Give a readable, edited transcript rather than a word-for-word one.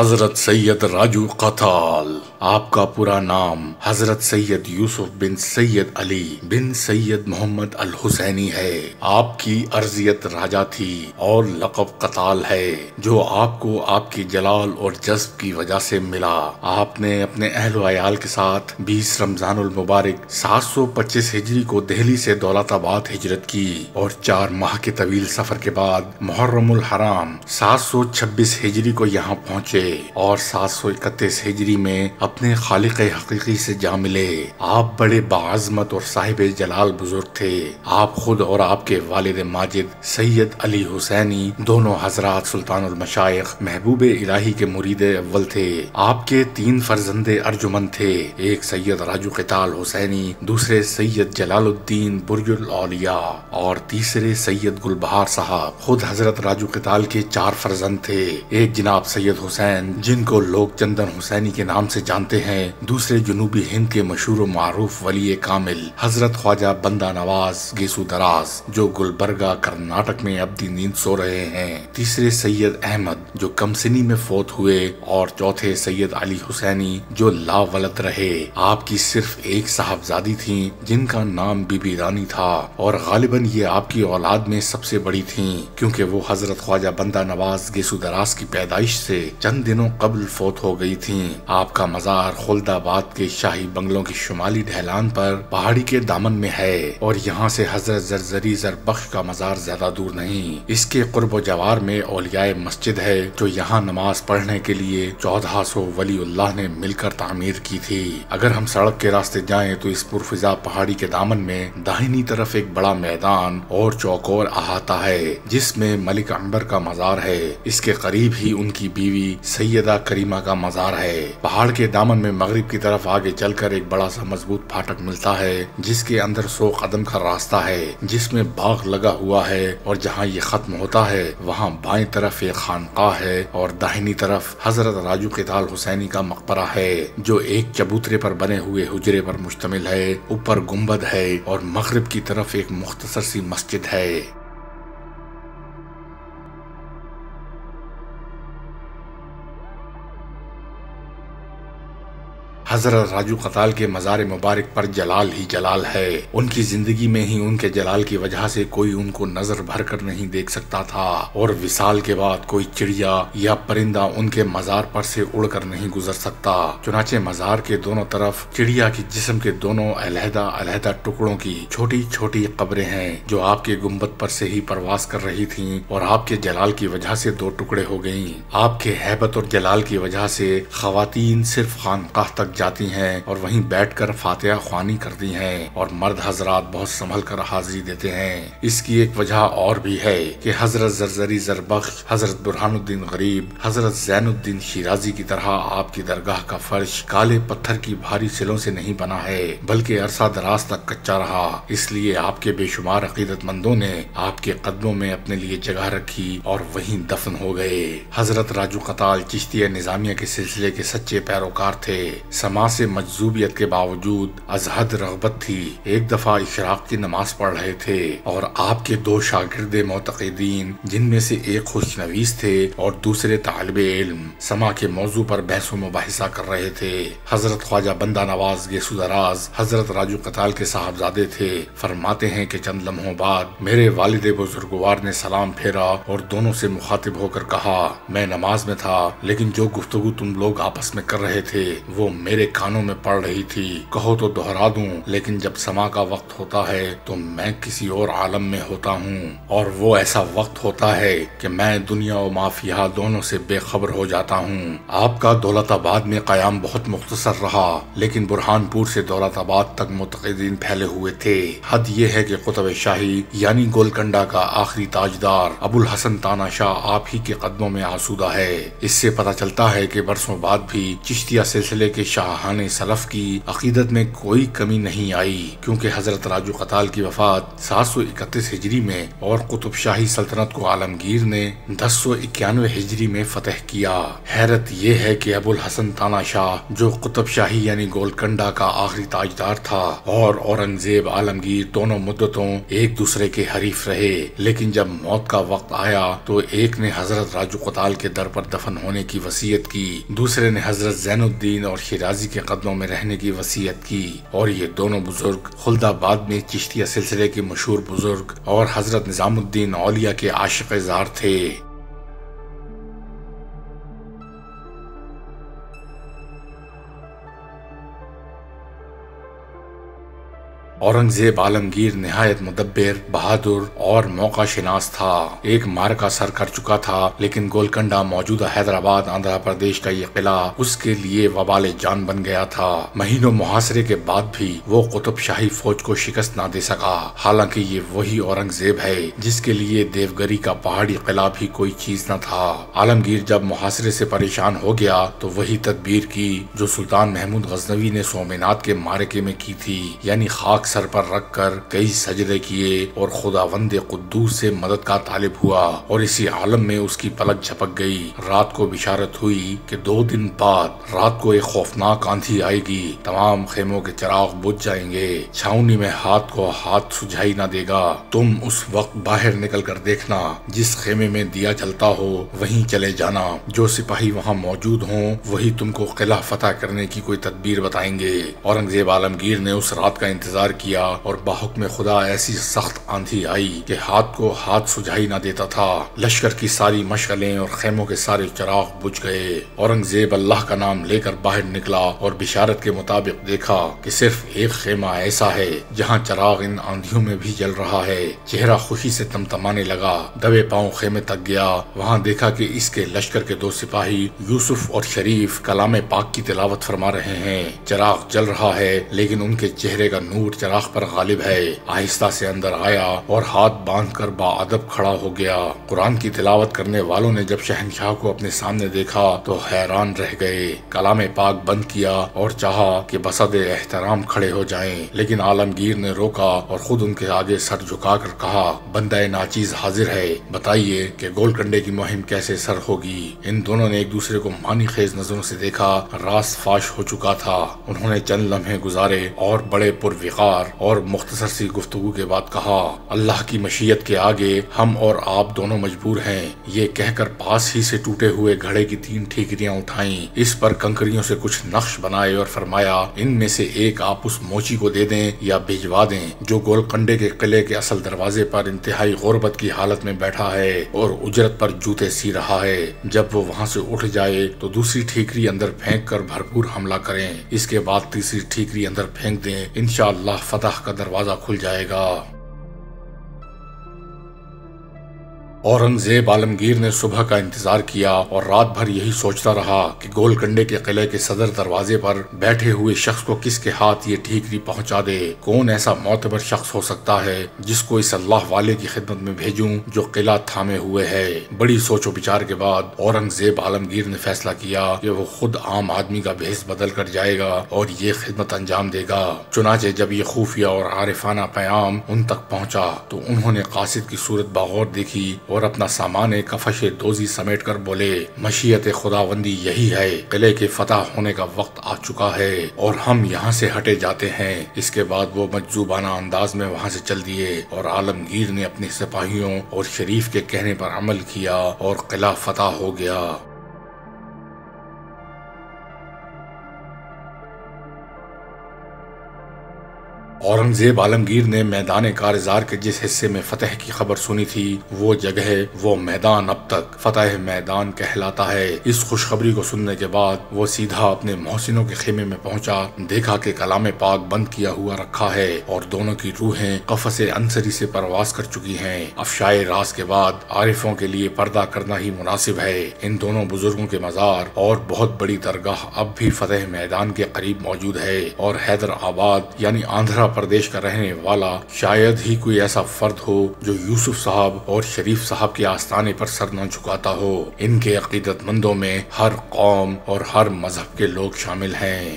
حضرت سید راجو قتال۔ آپ کا پورا نام حضرت سید یوسف بن سید علی بن سید محمد الحسینی ہے۔ آپ کی ارضیت راجا تھی اور لقب قتال ہے، جو آپ کو آپ کی جلال اور جذب کی وجہ سے ملا۔ آپ نے اپنے اہل و عیال کے ساتھ 20 رمضان المبارک 725 ہجری کو دہلی سے دولت آباد ہجرت کی اور 4 ماہ کے طویل سفر کے بعد محرم الحرام 726 ہجری کو یہاں پہنچے اور 731 ہجری میں اپنے خالق حقیقی سے جا ملے۔ آپ بڑے باعظمت اور صاحب جلال بزرگ تھے۔ آپ خود اور آپ کے والد ماجد سید علی حسینی دونوں حضرات سلطان المشائخ محبوب الہی کے مرید اول تھے۔ آپ کے 3 فرزند ارجمند تھے، ایک سید راجو قتال حسینی، دوسرے سید جلال الدین برج الاولیاء اور تیسرے سید گلبہار صاحب۔ خود حضرت راجو قتال کے 4 فرزند تھے، ایک جناب سید حسین جن کو لوگ چندن حسینی کے نام سے جانتے ہیں، دوسرے جنوبی ہند کے مشہور و معروف ولی کامل حضرت خواجہ بندہ نواز گیسو دراز جو گلبرگہ کرناٹک میں ابدی نیند سو رہے ہیں، تیسرے سید احمد جو کمسنی میں فوت ہوئے اور چوتھے سید علی حسینی جو لا ولد رہے۔ آپ کی صرف ایک صاحبزادی تھیں جن کا نام بی بی رانی تھا اور غالباً یہ آپ کی اولاد میں سب سے بڑی تھیں، کیونکہ وہ حضرت خواجہ بندہ نواز گیسو دراز کی پیدائش سے چند دنوں قبل فوت ہو گئی تھیں۔ آپ کا مزار خلد آباد کے شاہی بنگلوں کی شمالی ڈھلان پر پہاڑی کے دامن میں ہے اور یہاں سے حضرت زرزری زربخش کا مزار زیادہ دور نہیں۔ اس کے قرب و جوار میں اولیاء مسجد ہے جو یہاں نماز پڑھنے کے لیے 1400 ولی اللہ نے مل کر تعمیر کی تھی۔ اگر ہم سڑک کے راستے جائیں تو اس پرفضا پہاڑی کے دامن میں داہنی طرف ایک بڑا میدان اور چوکور احاطہ ہے جس میں ملک عنبر کا مزار ہے۔ اس کے قریب ہی ان کی بیوی سیدہ کریمہ کا مزار ہے۔ پہاڑ کے دامن میں مغرب کی طرف آگے چل کر ایک بڑا سا مضبوط پھاٹک ملتا ہے جس کے اندر 100 قدم کا راستہ ہے جس میں باغ لگا ہوا ہے، اور جہاں یہ ختم ہوتا ہے وہاں بائیں طرف ایک خانقاہ ہے اور داہنی طرف حضرت راجو قتال حسینی کا مقبرہ ہے جو ایک چبوترے پر بنے ہوئے حجرے پر مشتمل ہے۔ اوپر گنبد ہے اور مغرب کی طرف ایک مختصر سی مسجد ہے۔ حضرت راجو قتال کے مزار مبارک پر جلال ہی جلال ہے۔ ان کی زندگی میں ہی ان کے جلال کی وجہ سے کوئی ان کو نظر بھر کر نہیں دیکھ سکتا تھا، اور وصال کے بعد کوئی چڑیا یا پرندہ ان کے مزار پر سے اڑ کر نہیں گزر سکتا۔ چنانچہ مزار کے دونوں طرف چڑیا کے جسم کے دونوں علیحدہ علیحدہ ٹکڑوں کی چھوٹی چھوٹی قبریں ہیں جو آپ کے گنبد پر سے ہی پرواز کر رہی تھیں اور آپ کے جلال کی وجہ سے 2 ٹکڑے ہو گئیں۔ آپ کے ہیبت اور جلال کی وجہ سے خواتین صرف خانقاہ تک جاتی ہیں اور وہیں بیٹھ کر فاتحہ خوانی کرتی ہیں، اور مرد حضرات بہت سنبھل کر حاضری دیتے ہیں۔ اس کی ایک وجہ اور بھی ہے کہ حضرت زرزری زربخش، حضرت برہان الدین غریب، حضرت زین الدین شیرازی کی طرح آپ کی درگاہ کا فرش کالے پتھر کی بھاری سلوں سے نہیں بنا ہے بلکہ عرصہ دراز تک کچا رہا۔ اس لیے آپ کے بے شمار عقیدت مندوں نے آپ کے قدموں میں اپنے لیے جگہ رکھی اور وہیں دفن ہو گئے۔ حضرت راجو قتال چشتیہ نظامیہ کے سلسلے کے سچے پیروکار تھے۔ سما سے مجذوبیت کے باوجود از حد رغبت تھی۔ ایک دفعہ اشراق کی نماز پڑھ رہے تھے اور آپ کے 2 شاگرد معتقدین جن میں سے ایک خوشنویس تھے اور دوسرے طالب علم سما کے موضوع پر بحث و مباحثہ کر رہے تھے۔ حضرت خواجہ بندہ نواز گیسو دراز حضرت راجو قتال کے صاحبزادے تھے۔ فرماتے ہیں کہ چند لمحوں بعد میرے والد بزرگوار نے سلام پھیرا اور دونوں سے مخاطب ہو کر کہا، میں نماز میں تھا لیکن جو گفتگو تم لوگ آپس میں کر رہے تھے وہ میرے کانوں میں پڑ رہی تھی، کہو تو دہرا دوں، لیکن جب سما کا وقت ہوتا ہے تو میں کسی اور عالم میں ہوتا ہوں، اور وہ ایسا وقت ہوتا ہے کہ میں دنیا و ما فیہا دونوں سے بے خبر ہو جاتا ہوں۔ آپ کا دولت آباد میں قیام بہت مختصر رہا لیکن برہان پور سے دولت آباد تک معتقدین پھیلے ہوئے تھے۔ حد یہ ہے کہ قطب شاہی یعنی گولکنڈا کا آخری تاجدار ابو الحسن تانا شاہ آپ ہی کے قدموں میں آسودہ ہے۔ اس سے پتہ چلتا ہے کہ برسوں بعد بھی چشتیہ سلسلے کے شاہ شاہان سلف کی عقیدت میں کوئی کمی نہیں آئی، کیونکہ حضرت راجو قتال کی وفات 731 ہجری میں اور قطب شاہی سلطنت کو عالمگیر نے 1091 ہجری میں فتح کیا۔ حیرت یہ ہے کہ ابو الحسن تانا شاہ جو قطب شاہی یعنی گولکنڈہ کا آخری تاجدار تھا اور اورنگزیب عالمگیر دونوں مدتوں ایک دوسرے کے حریف رہے، لیکن جب موت کا وقت آیا تو ایک نے حضرت راجو قتال کے در پر دفن ہونے کی وصیت کی، دوسرے نے حضرت زین الدین اور شیرازی کے قدموں میں رہنے کی وصیت کی، اور یہ دونوں بزرگ خلد آباد میں چشتیہ سلسلے کے مشہور بزرگ اور حضرت نظام الدین اولیاء کے عاشق زار تھے۔ اورنگزیب عالمگیر نہایت مدبر، بہادر اور موقع شناس تھا۔ ایک مارکا سر کر چکا تھا، لیکن گولکنڈہ موجودہ حیدرآباد آندھرا پردیش کا یہ قلعہ اس کے لیے وبال جان بن گیا تھا۔ مہینوں محاصرے کے بعد بھی وہ قطب شاہی فوج کو شکست نہ دے سکا، حالانکہ یہ وہی اورنگزیب ہے جس کے لیے دیوگری کا پہاڑی قلعہ بھی کوئی چیز نہ تھا۔ عالمگیر جب محاصرے سے پریشان ہو گیا تو وہی تدبیر کی جو سلطان محمود غزنوی نے سومنات کے مارکے میں کی تھی، یعنی خاک سر پر رکھ کر کئی سجدے کیے اور خداوند قدوس سے مدد کا طالب ہوا، اور اسی عالم میں اس کی پلک جھپک گئی۔ رات کو بشارت ہوئی کہ 2 دن بعد رات کو ایک خوفناک آندھی آئے گی، تمام خیموں کے چراغ بجھ جائیں گے، چھاؤنی میں ہاتھ کو ہاتھ سجھائی نہ دے گا، تم اس وقت باہر نکل کر دیکھنا، جس خیمے میں دیا جلتا ہو وہیں چلے جانا، جو سپاہی وہاں موجود ہوں وہی تم کو قلعہ فتح کرنے کی کوئی تدبیر بتائیں گے۔ اورنگزیب عالمگیر نے اس رات کا انتظار کیا اور باحکم خدا ایسی سخت آندھی آئی کہ ہاتھ کو ہاتھ سجھائی نہ دیتا تھا، لشکر کی ساری مشعلیں اور خیموں کے سارے چراغ بجھ گئے۔ اورنگزیب اللہ کا نام لے کر باہر نکلا اور بشارت کے مطابق دیکھا کہ صرف ایک خیمہ ایسا ہے جہاں چراغ ان آندھیوں میں بھی جل رہا ہے۔ چہرہ خوشی سے تمتمانے لگا، دبے پاؤں خیمے تک گیا، وہاں دیکھا کہ اس کے لشکر کے 2 سپاہی یوسف اور شریف کلام پاک کی تلاوت فرما رہے ہیں۔ چراغ جل رہا ہے لیکن ان کے چہرے کا نور چراغ پر غالب ہے۔ آہستہ سے اندر آیا اور ہاتھ باندھ کر باادب کھڑا ہو گیا۔ قرآن کی تلاوت کرنے والوں نے جب شہنشاہ کو اپنے سامنے دیکھا تو حیران رہ گئے، کلام پاک بند کیا اور چاہا کہ بصد احترام کھڑے ہو جائیں، لیکن عالمگیر نے روکا اور خود ان کے آگے سر جھکا کر کہا، بندہ ناچیز حاضر ہے، بتائیے کہ گولکنڈے کی مہم کیسے سر ہوگی۔ ان دونوں نے ایک دوسرے کو مانی خیز نظروں سے دیکھا، راز فاش ہو چکا تھا۔ انہوں نے چند لمحے گزارے اور بڑے پروقار اور مختصر سی گفتگو کے بعد کہا، اللہ کی مشیت کے آگے ہم اور آپ دونوں مجبور ہیں۔ یہ کہہ کر پاس ہی سے ٹوٹے ہوئے گھڑے کی 3 ٹھیکریاں اٹھائیں، اس پر کنکریوں سے کچھ نقش بنائے اور فرمایا، ان میں سے ایک آپ اس موچی کو دے دیں یا بھجوا دیں جو گولکنڈے کے قلعے کے اصل دروازے پر انتہائی غربت کی حالت میں بیٹھا ہے اور اجرت پر جوتے سی رہا ہے۔ جب وہ وہاں سے اٹھ جائے تو دوسری ٹھیکری اندر پھینک کر بھرپور حملہ کریں، اس کے بعد تیسری ٹھیکری اندر پھینک دیں، انشاءاللہ فتح کا دروازہ کھل جائے گا۔ اورنگزیب عالمگیر نے صبح کا انتظار کیا اور رات بھر یہی سوچتا رہا کہ گولکنڈے کے قلعے کے صدر دروازے پر بیٹھے ہوئے شخص کو کس کے ہاتھ یہ ٹھیکری پہنچا دے۔ کون ایسا معتبر شخص ہو سکتا ہے جس کو اس اللہ والے کی خدمت میں بھیجوں جو قلعہ تھامے ہوئے ہے۔ بڑی سوچ و بچار کے بعد اورنگزیب عالمگیر نے فیصلہ کیا کہ وہ خود عام آدمی کا بھیس بدل کر جائے گا اور یہ خدمت انجام دے گا۔ چنانچہ جب یہ خفیہ اور عارفانہ پیام ان تک پہنچا تو انہوں نے قاصد کی صورت بغور دیکھی اور اپنا سامان کفش دوزی سمیٹ کر بولے، مشیت خداوندی یہی ہے، قلعے کے فتح ہونے کا وقت آ چکا ہے اور ہم یہاں سے ہٹے جاتے ہیں۔ اس کے بعد وہ مجذوبانہ انداز میں وہاں سے چل دیے اور عالمگیر نے اپنے سپاہیوں اور شریف کے کہنے پر عمل کیا اور قلعہ فتح ہو گیا۔ اورنگزیب عالمگیر نے میدان کارزار کے جس حصے میں فتح کی خبر سنی تھی وہ جگہ، وہ میدان اب تک فتح میدان کہلاتا ہے۔ اس خوشخبری کو سننے کے بعد وہ سیدھا اپنے محسنوں کے خیمے میں پہنچا، دیکھا کہ کلام پاک بند کیا ہوا رکھا ہے اور دونوں کی روحیں قفس انصری سے پرواز کر چکی ہیں۔ افشائے راز کے بعد عارفوں کے لیے پردہ کرنا ہی مناسب ہے۔ ان دونوں بزرگوں کے مزار اور بہت بڑی درگاہ اب بھی فتح میدان کے قریب موجود ہے اور حیدرآباد یعنی آندھرا پردیش کا رہنے والا شاید ہی کوئی ایسا فرد ہو جو یوسف صاحب اور شریف صاحب کے آستانے پر سر نہ جھکاتا ہو۔ ان کے عقیدت مندوں میں ہر قوم اور ہر مذہب کے لوگ شامل ہیں۔